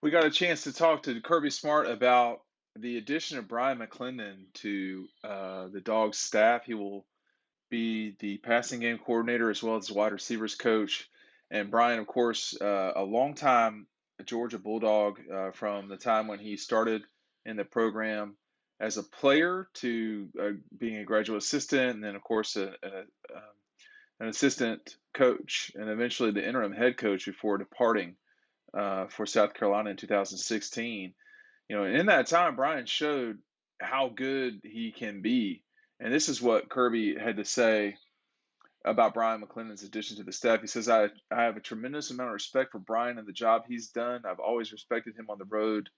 We got a chance to talk to Kirby Smart about the addition of Bryan McClendon to the Dogs staff. He will be the passing game coordinator as well as wide receivers coach. And Bryan, of course, a longtime Georgia Bulldog from the time when he started in the program as a player to being a graduate assistant, and then, of course, an assistant coach, and eventually the interim head coach before departing for South Carolina in 2016. And in that time, Bryan showed how good he can be. And this is what Kirby had to say about Bryan McClendon's addition to the staff. He says, I have a tremendous amount of respect for Bryan and the job he's done. I've always respected him on the road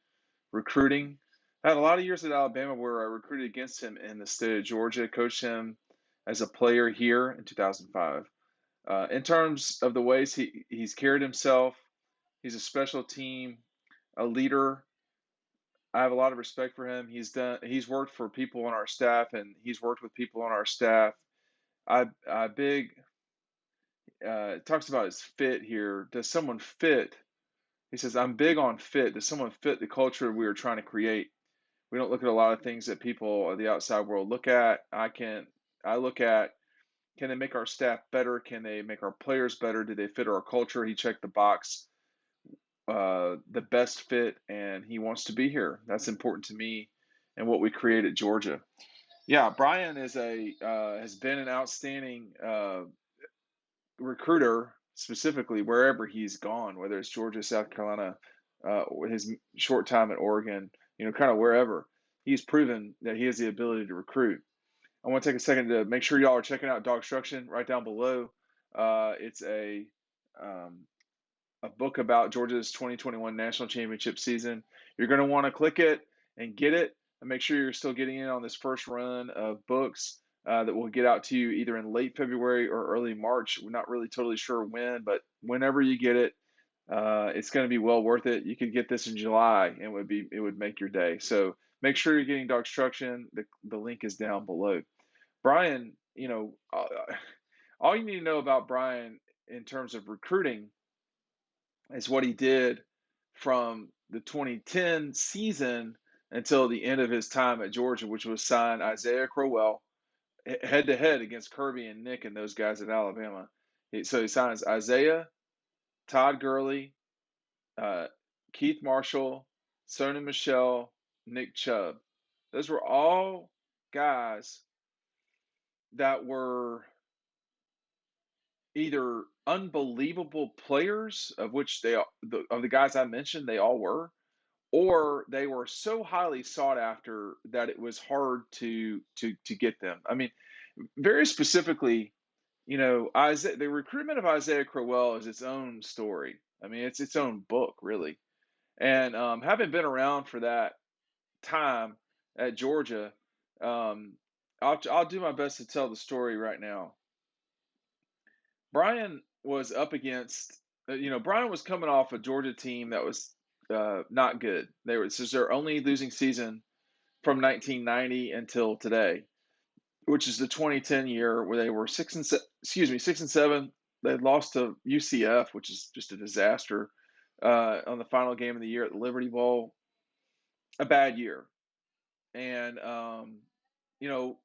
recruiting. I had a lot of years at Alabama where I recruited against him in the state of Georgia, coached him as a player here in 2005. In terms of the ways he's carried himself, he's a special team, a leader. I have a lot of respect for him. He's worked for people on our staff, and he's worked with people on our staff. I big talks about his fit here. Does someone fit? He says, I'm big on fit. Does someone fit the culture we are trying to create? We don't look at a lot of things that people or the outside world look at. I look at, can they make our staff better? Can they make our players better? Do they fit our culture? He checked the box, the best fit, and he wants to be here. That's important to me and what we create at Georgia. Yeah, Bryan is a has been an outstanding recruiter, specifically wherever he's gone, whether it's Georgia, South Carolina, his short time at Oregon, kind of wherever. He's proven that he has the ability to recruit. I want to take a second to make sure y'all are checking out DAWGSTRUCTION right down below. It's um, a book about Georgia's 2021 national championship season. You're going to want to click it and get it, and make sure you're still getting in on this first run of books that will get out to you either in late February or early March. We're not really totally sure when, but whenever you get it, it's going to be well worth it. You could get this in July, and it would make your day. So make sure you're getting DAWGSTRUCTION. The link is down below. Bryan, all you need to know about Bryan in terms of recruiting is what he did from the 2010 season until the end of his time at Georgia, which was sign Isaiah Crowell head to head against Kirby and Nick and those guys at Alabama. So he signs Isaiah, Todd Gurley, uh, Keith Marshall, Sony Michel, Nick Chubb. Those were all guys that were either unbelievable players, of which of the guys I mentioned, they all were, or they were so highly sought after that it was hard to get them. I mean, very specifically, Isaiah, the recruitment of Isaiah Crowell is its own story. I mean, it's its own book, really. And having been around for that time at Georgia, um, I'll do my best to tell the story right now. Bryan was up against, Bryan was coming off a Georgia team that was not good. This is their only losing season from 1990 until today, which is the 2010 year where they were 6-7. They had lost to UCF, which is just a disaster, on the final game of the year at the Liberty Bowl. A bad year, and you know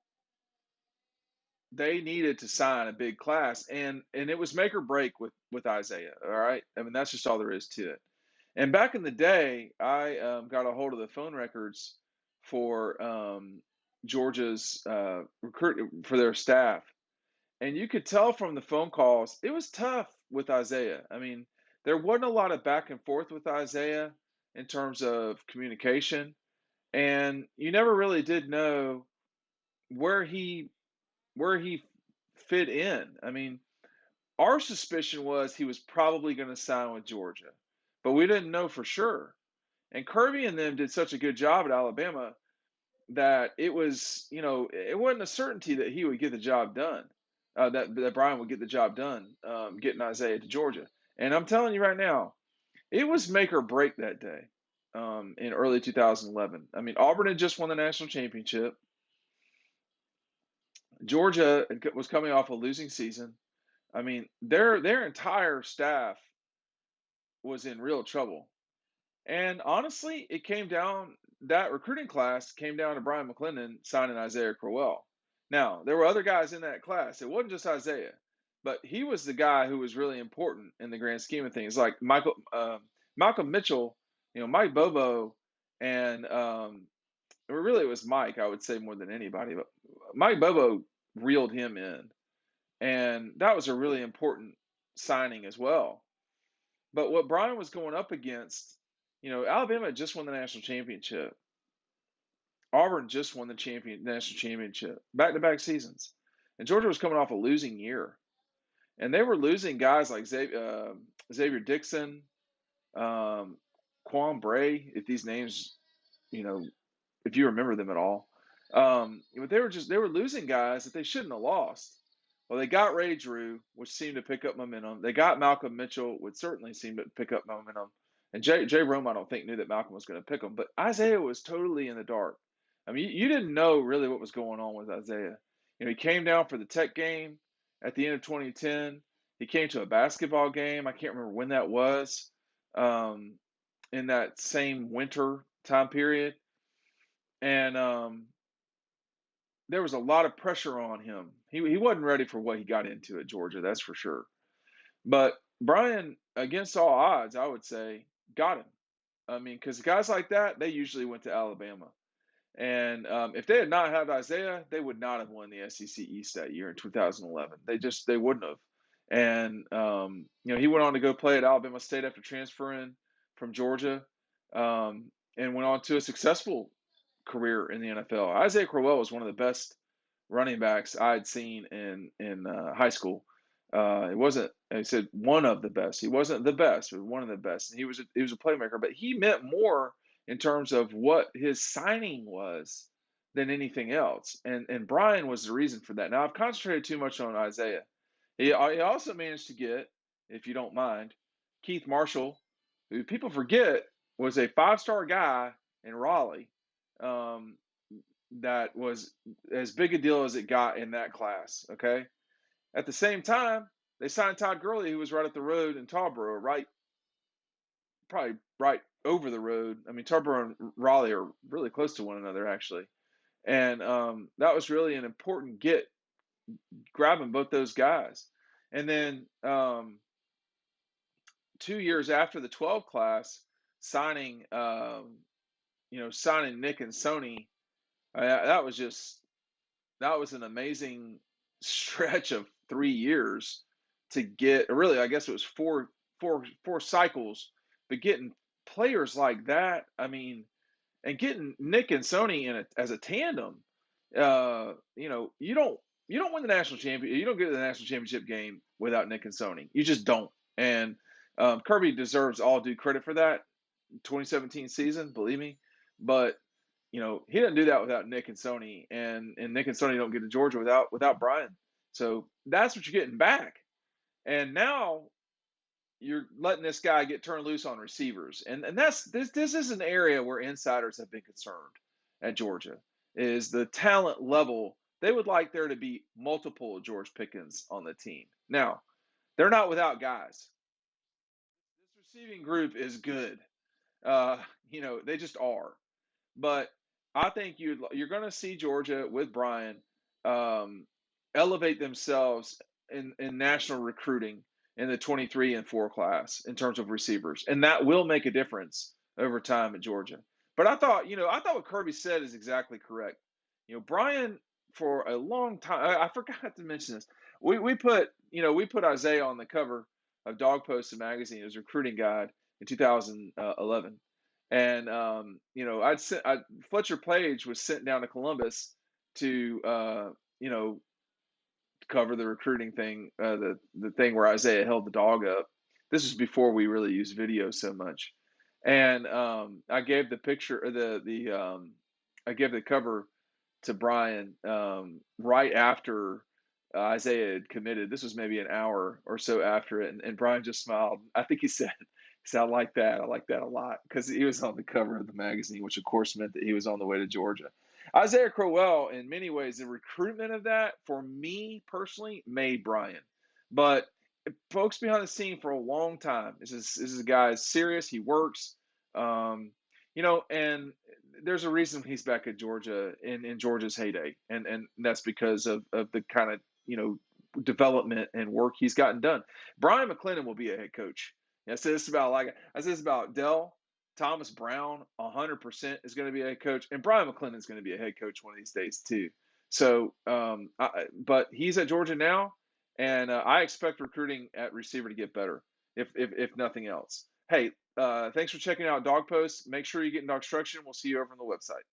they needed to sign a big class, and it was make or break with Isaiah. All right, I mean that's just all there is to it. And back in the day, I got a hold of the phone records for Georgia's recruit for their staff, and you could tell from the phone calls it was tough with Isaiah. I mean, there wasn't a lot of back and forth with Isaiah in terms of communication, and you never really did know where he fit in. I mean, our suspicion was he was probably going to sign with Georgia, but we didn't know for sure. And Kirby and them did such a good job at Alabama that it wasn't a certainty that he would get the job done, that Bryan would get the job done, getting Isaiah to Georgia. And I'm telling you right now, it was make or break that day, in early 2011. I mean, Auburn had just won the national championship. Georgia was coming off a losing season. I mean, their entire staff was in real trouble. And honestly, it came down that recruiting class came down to Bryan McClendon signing Isaiah Crowell. Now, there were other guys in that class. It wasn't just Isaiah, but he was the guy who was really important in the grand scheme of things. Like Malcolm Mitchell, Mike Bobo, and really it was Mike, I would say more than anybody, but Mike Bobo reeled him in, and that was a really important signing as well. But what Bryan was going up against, Alabama just won the national championship. Auburn just won the national championship, back-to-back seasons, and Georgia was coming off a losing year, and they were losing guys like Xavier Dixon, Quan Bray, if these names, you know, if you remember them at all. But they were losing guys that they shouldn't have lost. Well, they got Ray Drew, which seemed to pick up momentum. They got Malcolm Mitchell, which certainly seemed to pick up momentum. And Jay Rome, I don't think, knew that Malcolm was going to pick him. But Isaiah was totally in the dark. I mean, you didn't know really what was going on with Isaiah. He came down for the Tech game at the end of 2010. He came to a basketball game. I can't remember when that was, um, in that same winter time period. And there was a lot of pressure on him. He wasn't ready for what he got into at Georgia, that's for sure. But Bryan, against all odds, I would say, got him. I mean, because guys like that, they usually went to Alabama. And if they had not had Isaiah, they would not have won the SEC East that year in 2011. They wouldn't have. And he went on to go play at Alabama State after transferring from Georgia, and went on to a successful career in the NFL. Isaiah Crowell was one of the best running backs I'd seen in high school. It wasn't, I said, one of the best. He wasn't the best, but one of the best. And he was a playmaker, but he meant more in terms of what his signing was than anything else. And Bryan was the reason for that. Now I've concentrated too much on Isaiah. He also managed to get, if you don't mind, Keith Marshall, who people forget was a 5-star guy in Raleigh. Um, that was as big a deal as it got in that class. Okay. At the same time, they signed Todd Gurley, who was right up the road in Tarboro, probably right over the road. I mean, Tarboro and Raleigh are really close to one another, actually. And that was really an important get, grabbing both those guys. And then 2 years after the 12 class, signing, signing Nick and Sony, that was an amazing stretch of 3 years to get, or really, I guess it was four cycles, but getting players like that, I mean, and getting Nick and Sony as a tandem, you don't win the national champion, you don't get to the national championship game without Nick and Sony. You just don't. And Kirby deserves all due credit for that 2017 season, believe me. But he didn't do that without Nick and Sony, and Nick and Sony don't get to Georgia without Bryan. So that's what you're getting back. And now you're letting this guy get turned loose on receivers, and this is an area where insiders have been concerned at Georgia, is the talent level. They would like there to be multiple George Pickens on the team. Now, they're not without guys. This receiving group is good. They just are. But I think you're going to see Georgia with Bryan um, elevate themselves in national recruiting in the 23 and 4 class in terms of receivers, and that will make a difference over time at Georgia. But I thought what Kirby said is exactly correct. Bryan, for a long time, I forgot to mention this. We put Isaiah on the cover of Dog Post magazine as recruiting guide in 2011. And Fletcher Page was sent down to Columbus to cover the recruiting thing, the thing where Isaiah held the dog up. This was before we really used video so much, and I gave the picture, I gave the cover to Bryan right after Isaiah had committed. This was maybe an hour or so after it, and Bryan just smiled. I think he said, "I like that. I like that a lot," because he was on the cover of the magazine, which of course meant that he was on the way to Georgia. Isaiah Crowell, in many ways, the recruitment of that, for me personally, made Bryan. But folks behind the scene for a long time, this is a guy is serious. He works. Um, and there's a reason he's back at Georgia in Georgia's heyday, and that's because of the kind of development and work he's gotten done. Bryan McClendon will be a head coach. I said this about Dell. Thomas Brown 100% is going to be a head coach, and Bryan McClendon is going to be a head coach one of these days too. So, but he's at Georgia now, and I expect recruiting at receiver to get better, if nothing else. Hey, thanks for checking out Dog Post. Make sure you get in Dogstruction. We'll see you over on the website.